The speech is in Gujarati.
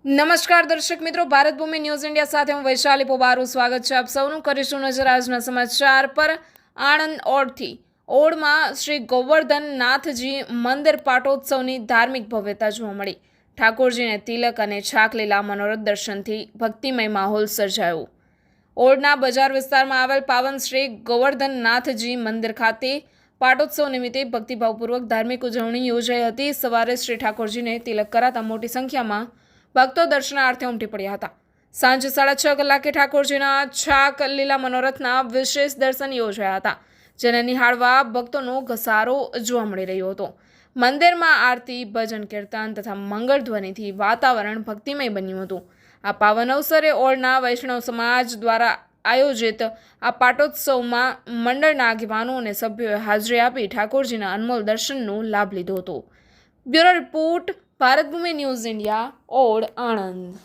નમસ્કાર દર્શક મિત્રો, ભારત ભૂમિ ન્યૂઝ ઇન્ડિયા સાથે હું વૈશાલી પોબારું સ્વાગત છે આપ સૌનું. કરીશું નજર આજના સમાચાર પર. આણંદ ઓળથી ઓળમાં શ્રી ગોવર્ધન નાથજી મંદિર પાટોત્સવની ધાર્મિક ભવ્યતા જોવા મળી. ઠાકોરજીને તિલક અને છાકલીલા મનોરથ દર્શનથી ભક્તિમય માહોલ સર્જાયો. ઓળના બજાર વિસ્તારમાં આવેલ પાવન શ્રી ગોવર્ધન નાથજી મંદિર ખાતે પાટોત્સવ નિમિત્તે ભક્તિભાવપૂર્વક ધાર્મિક ઉજવણી યોજાઈ હતી. સવારે શ્રી ઠાકોરજીને તિલક કરાતા મોટી સંખ્યામાં ભક્તો દર્શનાર્થે ઉમટી પડ્યા હતા. સાંજે 6:30 કલાકે ઠાકોરજીના છાક લીલા મનોરથના વિશેષ દર્શન યોજાયા હતા, જેને નિહાળવા ભક્તોનો ઘસારો જોવા મળી રહ્યો હતો. મંદિરમાં આરતી, ભજન, કીર્તન તથા મંગળ ધ્વનિથી વાતાવરણ ભક્તિમય બન્યું હતું. આ પાવન અવસરે ઓળના વૈષ્ણવ સમાજ દ્વારા આયોજિત આ પાટોત્સવમાં મંડળના આગેવાનો અને સભ્યોએ હાજરી આપી ઠાકોરજીના અનમોલ દર્શનનો લાભ લીધો હતો. બ્યુરો રિપોર્ટ, ભારત ભૂમિ ન્યૂઝ ઇન્ડિયા, ઓળ, આણંદ.